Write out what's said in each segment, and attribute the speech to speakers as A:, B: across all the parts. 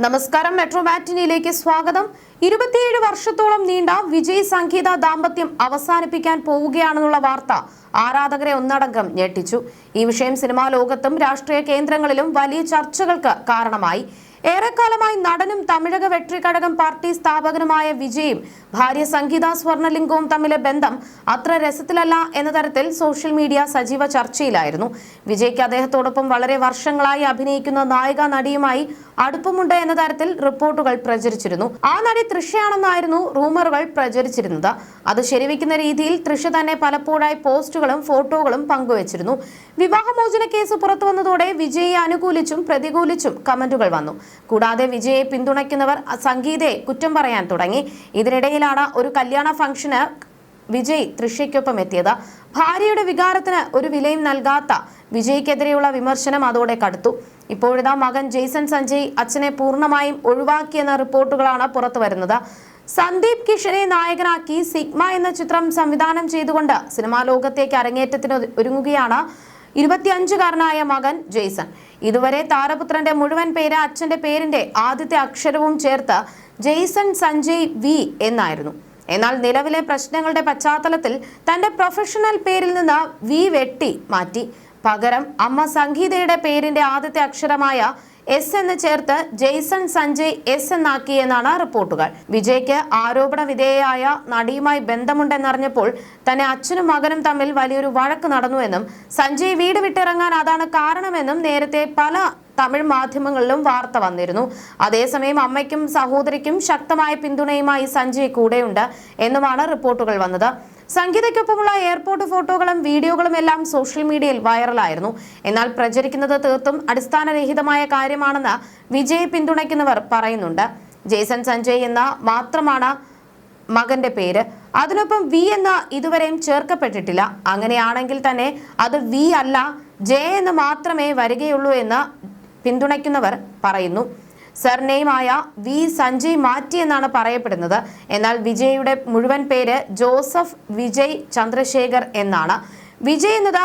A: നമസ്കാരം, മെട്രോ മാറ്റിനിയിലേക്ക് സ്വാഗതം. 27 വർഷത്തോളം നീണ്ട വിജയ് സംഗീത ദാമ്പത്യം അവസാനിപ്പിക്കാൻ പോവുകയാണെന്നുള്ള വാർത്ത ആരാധകരെ ഒന്നടങ്കം ഞെട്ടിച്ചു. ഈ വിഷയം സിനിമാ ലോകത്തും രാഷ്ട്രീയ കേന്ദ്രങ്ങളിലും വലിയ ചർച്ചകൾക്ക് കാരണമായി. ഏറെക്കാലമായി നടനും തമിഴക വെട്രിക്കഴകം പാർട്ടി സ്ഥാപകനുമായ വിജയും ഭാര്യ സംഗീത സ്വർണലിംഗവും തമ്മിലെ ബന്ധം അത്ര രസത്തിലല്ല എന്ന തരത്തിൽ സോഷ്യൽ മീഡിയ സജീവ ചർച്ചയിലായിരുന്നു. വിജയ്ക്ക് അദ്ദേഹത്തോടൊപ്പം വളരെ വർഷങ്ങളായി അഭിനയിക്കുന്ന നായിക നടിയുമായി അടുപ്പമുണ്ട് എന്ന തരത്തിൽ റിപ്പോർട്ടുകൾ പ്രചരിച്ചിരുന്നു. ആ നടി തൃഷയാണെന്നായിരുന്നു റൂമറുകൾ പ്രചരിച്ചിരുന്നത്. അത് ശരിവെക്കുന്ന രീതിയിൽ തൃഷ തന്നെ പലപ്പോഴായി പോസ്റ്റുകളും ഫോട്ടോകളും പങ്കുവച്ചിരുന്നു. വിവാഹമോചന കേസ് പുറത്തു വന്നതോടെ വിജയെ അനുകൂലിച്ചും പ്രതികൂലിച്ചും കമന്റുകൾ വന്നു. കൂടാതെ വിജയെ പിന്തുണയ്ക്കുന്നവർ സംഗീതയെ കുറ്റം പറയാൻ തുടങ്ങി. ഇതിനിടയിലാണ് ഒരു കല്യാണ ഫംഗ്ഷന് വിജയ് തൃഷയ്ക്കൊപ്പം എത്തിയത്. ഭാര്യയുടെ വികാരത്തിന് ഒരു വിലയും നൽകാത്ത വിജയ്ക്കെതിരെയുള്ള വിമർശനം അതോടെ കടുത്തു. ഇപ്പോഴിതാ മകൻ ജെയ്സൺ സഞ്ജയ് അച്ഛനെ പൂർണ്ണമായും ഒഴിവാക്കിയെന്ന റിപ്പോർട്ടുകളാണ് പുറത്തു വരുന്നത്. സന്ദീപ് കിഷനെ നായകനാക്കി സിഗ്മ എന്ന ചിത്രം സംവിധാനം ചെയ്തുകൊണ്ട് സിനിമാ ലോകത്തേക്ക് അരങ്ങേറ്റത്തിന് ഒരുങ്ങുകയാണ് 25-കാരനായ മകൻ ജെയ്സൺ. ഇതുവരെ താരപുത്രന്റെ മുഴുവൻ പേര് അച്ഛന്റെ പേരിന്റെ ആദ്യത്തെ അക്ഷരവും ചേർത്ത് ജെയ്സൺ സഞ്ജയ് വി എന്നായിരുന്നു. എന്നാൽ നിലവിലെ പ്രശ്നങ്ങളുടെ പശ്ചാത്തലത്തിൽ തന്റെ പ്രൊഫഷണൽ പേരിൽ നിന്ന് വി വെട്ടി മാറ്റി. പകരം അമ്മ സംഗീതയുടെ പേരിന്റെ ആദ്യത്തെ അക്ഷരമായ എസ് എന്ന് ചേർത്ത് ജെയ്സൺ സഞ്ജയ് എസ് എന്നാക്കി എന്നാണ് റിപ്പോർട്ടുകൾ. വിജയ്ക്ക് ആരോപണ വിധേയയായ നടിയുമായി ബന്ധമുണ്ടെന്നറിഞ്ഞപ്പോൾ തന്നെ അച്ഛനും മകനും തമ്മിൽ വലിയൊരു വഴക്ക് നടന്നുവെന്നും സഞ്ജയ് വീട് വിട്ടിറങ്ങാൻ അതാണ് കാരണമെന്നും നേരത്തെ പല തമിഴ് മാധ്യമങ്ങളിലും വാർത്ത വന്നിരുന്നു. അതേസമയം അമ്മയ്ക്കും സഹോദരിക്കും ശക്തമായ പിന്തുണയുമായി സഞ്ജയ് കൂടെയുണ്ട് എന്നുമാണ് റിപ്പോർട്ടുകൾ വന്നത്. സംഗീതയ്ക്കൊപ്പമുള്ള എയർപോർട്ട് ഫോട്ടോകളും വീഡിയോകളും എല്ലാം സോഷ്യൽ മീഡിയയിൽ വൈറലായിരുന്നു. എന്നാൽ പ്രചരിക്കുന്നത് തീർത്തും അടിസ്ഥാനരഹിതമായ കാര്യമാണെന്ന് വിജയെ പിന്തുണയ്ക്കുന്നവർ പറയുന്നുണ്ട്. ജെയ്സൺ സഞ്ജയ് എന്ന മാത്രമാണ് മകന്റെ പേര്. അതിനൊപ്പം വി എന്ന ഇതുവരെയും ചേർക്കപ്പെട്ടിട്ടില്ല. അങ്ങനെയാണെങ്കിൽ തന്നെ അത് വി അല്ല, ജെ എന്ന് മാത്രമേ വരികയുള്ളൂ എന്ന് പിന്തുണയ്ക്കുന്നവർ പറയുന്നു. സർനെയിമായ വി സഞ്ജയ് മാറ്റിയെന്നാണ് പറയപ്പെടുന്നത്. എന്നാൽ വിജയുടെ മുഴുവൻ പേര് ജോസഫ് വിജയ് ചന്ദ്രശേഖർ എന്നാണ്. വിജയ് എന്നത്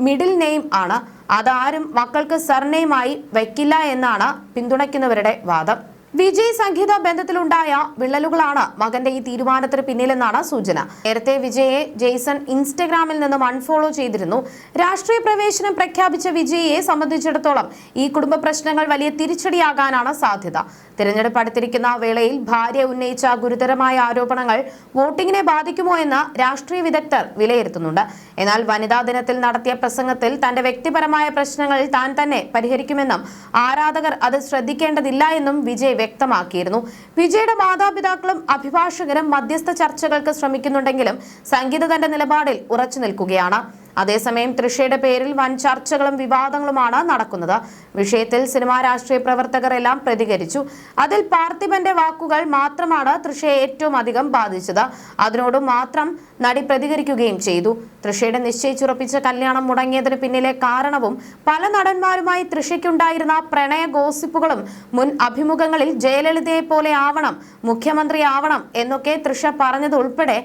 A: മിഡിൽ നെയിം ആണ്. അതാരും മക്കൾക്ക് സർനെയിമായി വയ്ക്കില്ല എന്നാണ് പിന്തുണയ്ക്കുന്നവരുടെ വാദം. വിജയ് സംഗീത ബന്ധത്തിലുണ്ടായ വിള്ളലുകളാണ് മകന്റെ ഈ തീരുമാനത്തിന് പിന്നിലെന്നാണ് സൂചന. നേരത്തെ വിജയെ ജെയ്സൺ ഇൻസ്റ്റഗ്രാമിൽ നിന്നും അൺഫോളോ ചെയ്തിരുന്നു. രാഷ്ട്രീയ പ്രവേശനം പ്രഖ്യാപിച്ച വിജയെ സംബന്ധിച്ചിടത്തോളം ഈ കുടുംബ പ്രശ്നങ്ങൾ വലിയ തിരിച്ചടിയാകാനാണ് സാധ്യത. തിരഞ്ഞെടുപ്പ് അടുത്തിരിക്കുന്ന വേളയിൽ ഭാര്യ ഉന്നയിച്ച ഗുരുതരമായ ആരോപണങ്ങൾ വോട്ടിങ്ങിനെ ബാധിക്കുമോ എന്ന് രാഷ്ട്രീയ വിദഗ്ധർ വിലയിരുത്തുന്നുണ്ട്. എന്നാൽ വനിതാ ദിനത്തിൽ നടത്തിയ പ്രസംഗത്തിൽ തന്റെ വ്യക്തിപരമായ പ്രശ്നങ്ങൾ താൻ തന്നെ പരിഹരിക്കുമെന്നും ആരാധകർ അത് ശ്രദ്ധിക്കേണ്ടതില്ല എന്നും വിജയ് വ്യക്തമാക്കിയിരുന്നു. വിജയുടെ മാതാപിതാക്കളും അഭിഭാഷകരും മധ്യസ്ഥ ചർച്ചകൾക്ക് ശ്രമിക്കുന്നുണ്ടെങ്കിലും സംഗീത തന്റെ നിലപാടിൽ ഉറച്ചു നിൽക്കുകയാണ്. അതേസമയം തൃഷയുടെ പേരിൽ വൻ ചർച്ചകളും വിവാദങ്ങളുമാണ് നടക്കുന്നത്. വിഷയത്തിൽ സിനിമാ രാഷ്ട്രീയ പ്രവർത്തകർ എല്ലാം പ്രതികരിച്ചു. അതിൽ പാർത്ഥിബന്റെ വാക്കുകൾ മാത്രമാണ് തൃഷയെ ഏറ്റവും അധികം ബാധിച്ചത്. അതിനോട് മാത്രം നടി പ്രതികരിക്കുകയും ചെയ്തു. തൃഷയുടെ നിശ്ചയിച്ചുറപ്പിച്ച കല്യാണം മുടങ്ങിയതിന് പിന്നിലെ കാരണവും പല നടന്മാരുമായി തൃഷയ്ക്കുണ്ടായിരുന്ന പ്രണയ ഗോസിപ്പുകളും മുൻ അഭിമുഖങ്ങളിൽ ജയലളിതയെ പോലെ ആവണം, മുഖ്യമന്ത്രി ആവണം എന്നൊക്കെ തൃഷ പറഞ്ഞതുൾപ്പെടെ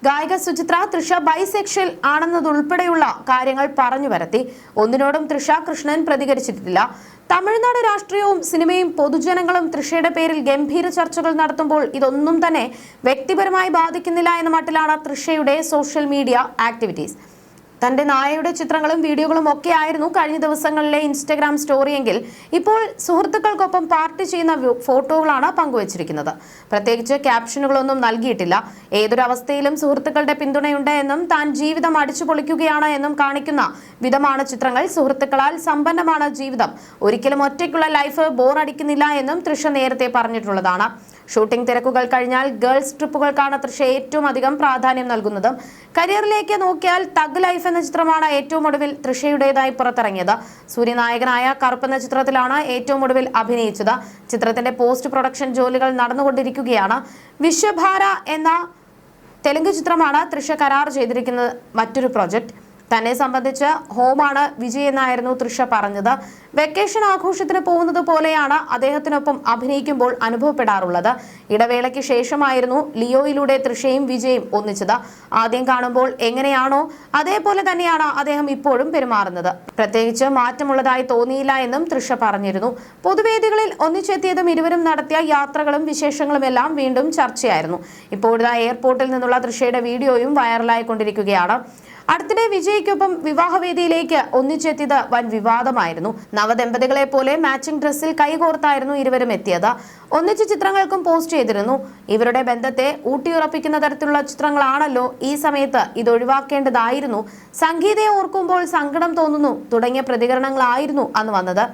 A: ഗായിക സുചിത്ര തൃഷ ബൈസെക്ഷൽ ആണെന്നതുൾപ്പെടെയുള്ള കാര്യങ്ങൾ പറഞ്ഞു വരത്തി. ഒന്നിനോടും തൃഷ കൃഷ്ണൻ പ്രതികരിച്ചിട്ടില്ല. തമിഴ്നാട് രാഷ്ട്രീയവും സിനിമയും പൊതുജനങ്ങളും തൃഷയുടെ പേരിൽ ഗംഭീര ചർച്ചകൾ നടത്തുമ്പോൾ ഇതൊന്നും തന്നെ വ്യക്തിപരമായി ബാധിക്കുന്നില്ല എന്ന മട്ടിലാണ് തൃഷയുടെ സോഷ്യൽ മീഡിയ ആക്ടിവിറ്റീസ്. തന്റെ നായയുടെ ചിത്രങ്ങളും വീഡിയോകളും ഒക്കെ ആയിരുന്നു കഴിഞ്ഞ ദിവസങ്ങളിലെ ഇൻസ്റ്റഗ്രാം സ്റ്റോറിയെങ്കിൽ ഇപ്പോൾ സുഹൃത്തുക്കൾക്കൊപ്പം പാർട്ടി ചെയ്യുന്ന ഫോട്ടോകളാണ് പങ്കുവച്ചിരിക്കുന്നത്. പ്രത്യേകിച്ച് ക്യാപ്ഷനുകളൊന്നും നൽകിയിട്ടില്ല. ഏതൊരവസ്ഥയിലും സുഹൃത്തുക്കളുടെ പിന്തുണയുണ്ട് എന്നും താൻ ജീവിതം അടിച്ചു പൊളിക്കുകയാണ് എന്നും കാണിക്കുന്ന വിധമാണ് ചിത്രങ്ങൾ. സുഹൃത്തുക്കളാൽ സമ്പന്നമാണ് ജീവിതം, ഒരിക്കലും ഒറ്റയ്ക്കുള്ള ലൈഫ് ബോർ അടിക്കുന്നില്ല എന്നും തൃഷ നേരത്തെ പറഞ്ഞിട്ടുള്ളതാണ്. ഷൂട്ടിംഗ് തിരക്കുകൾ കഴിഞ്ഞാൽ ഗേൾസ് ട്രിപ്പുകൾക്കാണ് തൃഷ ഏറ്റവും അധികം പ്രാധാന്യം നൽകുന്നത്. കരിയറിലേക്ക് നോക്കിയാൽ തഗ് ലൈഫ് എന്ന ചിത്രമാണ് ഏറ്റവും ഒടുവിൽ തൃഷയുടേതായി പുറത്തിറങ്ങിയത്. സൂര്യനായകനായ കറുപ്പ് എന്ന ചിത്രത്തിലാണ് ഏറ്റവും ഒടുവിൽ അഭിനയിച്ചത്. ചിത്രത്തിന്റെ പോസ്റ്റ് പ്രൊഡക്ഷൻ ജോലികൾ നടന്നുകൊണ്ടിരിക്കുകയാണ്. വിശ്വഭാര എന്ന തെലുങ്ക് ചിത്രമാണ് തൃഷ കരാർ ചെയ്തിരിക്കുന്നത് മറ്റൊരു പ്രോജക്ട്. തന്നെ സംബന്ധിച്ച് ഹോമാണ് വിജയ് എന്നായിരുന്നു തൃഷ പറഞ്ഞത്. വെക്കേഷൻ ആഘോഷത്തിന് പോകുന്നത് പോലെയാണ് അദ്ദേഹത്തിനൊപ്പം അഭിനയിക്കുമ്പോൾ അനുഭവപ്പെടാറുള്ളത്. ഇടവേളയ്ക്ക് ശേഷമായിരുന്നു ലിയോയിലൂടെ തൃഷയും വിജയും ഒന്നിച്ചത്. ആദ്യം കാണുമ്പോൾ എങ്ങനെയാണോ അതേപോലെ തന്നെയാണ് അദ്ദേഹം ഇപ്പോഴും പെരുമാറുന്നത്. പ്രത്യേകിച്ച് മാറ്റമുള്ളതായി തോന്നിയില്ല എന്നും തൃഷ പറഞ്ഞിരുന്നു. പൊതുവേദികളിൽ ഒന്നിച്ചെത്തിയതും ഇരുവരും നടത്തിയ യാത്രകളും വിശേഷങ്ങളും എല്ലാം വീണ്ടും ചർച്ചയായിരുന്നു. ഇപ്പോഴത്തെ എയർപോർട്ടിൽ നിന്നുള്ള തൃഷയുടെ വീഡിയോയും വൈറലായിക്കൊണ്ടിരിക്കുകയാണ്. അടുത്തിടെ വിജയ്ക്കൊപ്പം വിവാഹവേദിയിലേക്ക് ഒന്നിച്ചെത്തിയത് വൻ വിവാദമായിരുന്നു. നവദമ്പതികളെ പോലെ മാച്ചിങ് ഡ്രസ്സിൽ കൈകോർത്തായിരുന്നു ഇരുവരും എത്തിയത്. ഒന്നിച്ച് ചിത്രങ്ങൾക്കും പോസ്റ്റ് ചെയ്തിരുന്നു. ഇവരുടെ ബന്ധത്തെ ഊട്ടിയുറപ്പിക്കുന്ന തരത്തിലുള്ള ചിത്രങ്ങളാണല്ലോ ഈ സമയത്ത് ഇത് ഒഴിവാക്കേണ്ടതായിരുന്നു, സംഗീതയെ ഓർക്കുമ്പോൾ സങ്കടം തോന്നുന്നു തുടങ്ങിയ പ്രതികരണങ്ങളായിരുന്നു അന്ന് വന്നത്.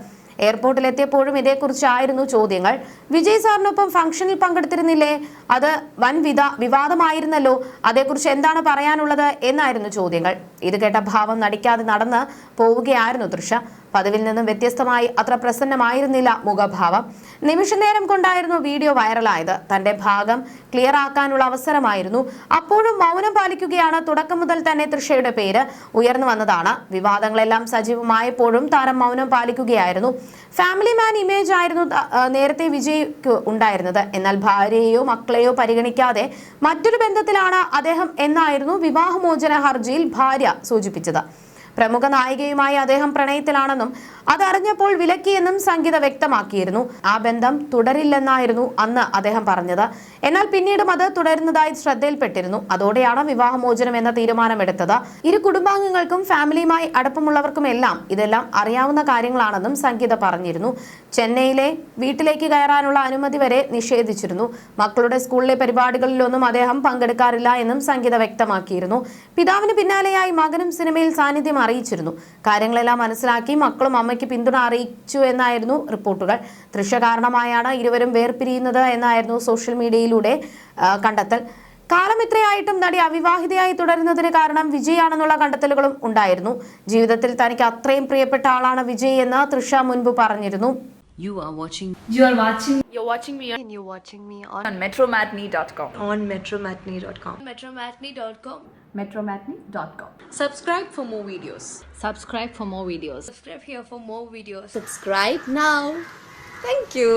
A: എയർപോർട്ടിലെത്തിയപ്പോഴും ഇതേക്കുറിച്ചായിരുന്നു ചോദ്യങ്ങൾ. വിജയ് സാറിനൊപ്പം ഫംഗ്ഷനിൽ പങ്കെടുത്തിരുന്നില്ലേ? അത് വൻ വിവാദമായിരുന്നല്ലോ. അതേക്കുറിച്ച് എന്താണ് പറയാനുള്ളത് എന്നായിരുന്നു ചോദ്യങ്ങൾ. ഇത് കേട്ട ഭാവം നടിക്കാതെ നടന്ന് പോവുകയായിരുന്നു തൃഷ. പതിവിൽ നിന്നും വ്യത്യസ്തമായി അത്ര പ്രസന്നമായിരുന്നില്ല മുഖഭാവം. നിമിഷ നേരം കൊണ്ടായിരുന്നു വീഡിയോ വൈറലായത്. തന്റെ ഭാഗം ക്ലിയർ ആക്കാനുള്ള അവസരമായിരുന്നു. അപ്പോഴും മൗനം പാലിക്കുകയാണ്. തുടക്കം മുതൽ തന്നെ തൃഷയുടെ പേര് ഉയർന്നു വന്നതാണ്. വിവാദങ്ങളെല്ലാം സജീവമായപ്പോഴും താരം മൗനം പാലിക്കുകയായിരുന്നു. ഫാമിലി മാൻ ഇമേജ് ആയിരുന്നു നേരത്തെ വിജയ്ക്ക് ഉണ്ടായിരുന്നത്. എന്നാൽ ഭാര്യയെയോ മക്കളെയോ പരിഗണിക്കാതെ മറ്റൊരു ബന്ധത്തിലാണ് അദ്ദേഹം എന്നായിരുന്നു വിവാഹമോചന ഹർജിയിൽ ഭാര്യ സൂചിപ്പിച്ചത്. പ്രമുഖ നായികയുമായി അദ്ദേഹം പ്രണയത്തിലാണെന്നും അതറിഞ്ഞപ്പോൾ വിലക്കിയെന്നും സംഗീത വ്യക്തമാക്കിയിരുന്നു. ആ ബന്ധം തുടരില്ലെന്നായിരുന്നു അന്ന് അദ്ദേഹം പറഞ്ഞത്. എന്നാൽ പിന്നീടും അത് തുടരുന്നതായി ശ്രദ്ധയിൽപ്പെട്ടിരുന്നു. അതോടെയാണ് വിവാഹമോചനം എന്ന തീരുമാനമെടുത്തത്. ഇരു കുടുംബാംഗങ്ങൾക്കും ഫാമിലിയുമായി അടുപ്പമുള്ളവർക്കുമെല്ലാം ഇതെല്ലാം അറിയാവുന്ന കാര്യങ്ങളാണെന്നും സംഗീത പറഞ്ഞിരുന്നു. ചെന്നൈയിലെ വീട്ടിലേക്ക് കയറാനുള്ള അനുമതി വരെ നിഷേധിച്ചിരുന്നു. മക്കളുടെ സ്കൂളിലെ പരിപാടികളിലൊന്നും അദ്ദേഹം പങ്കെടുക്കാറില്ല എന്നും സംഗീത വ്യക്തമാക്കിയിരുന്നു. പിതാവിന് പിന്നാലെയായി മകനും സിനിമയിൽ സാന്നിധ്യം അറിയിച്ചിരുന്നു. കാര്യങ്ങളെല്ലാം മനസ്സിലാക്കി മക്കളും അമ്മയ്ക്ക് പിന്തുണ അറിയിച്ചു എന്നായിരുന്നു റിപ്പോർട്ടുകൾ. തൃഷ കാരണമായാണ് ഇരുവരും വേർപിരിയുന്നത് എന്നായിരുന്നു സോഷ്യൽ മീഡിയയിലൂടെ കണ്ടെത്തൽ. കാലം ഇത്രയായിട്ടും നടി അവിവാഹിതയായി തുടരുന്നതിന് കാരണം വിജയ് ആണെന്നുള്ള കണ്ടെത്തലുകളും ഉണ്ടായിരുന്നു. ജീവിതത്തിൽ തനിക്ക് അത്രയും പ്രിയപ്പെട്ട ആളാണ് വിജയ് എന്ന് തൃഷ മുൻപ് പറഞ്ഞിരുന്നു.
B: You're watching
C: me and you're watching me
B: on metromatney.com.
C: on metromatney.com.
B: metromatney.com.
C: Subscribe for more videos.
B: Subscribe for more videos.
C: Subscribe here for more videos.
B: Subscribe now.
C: Thank you.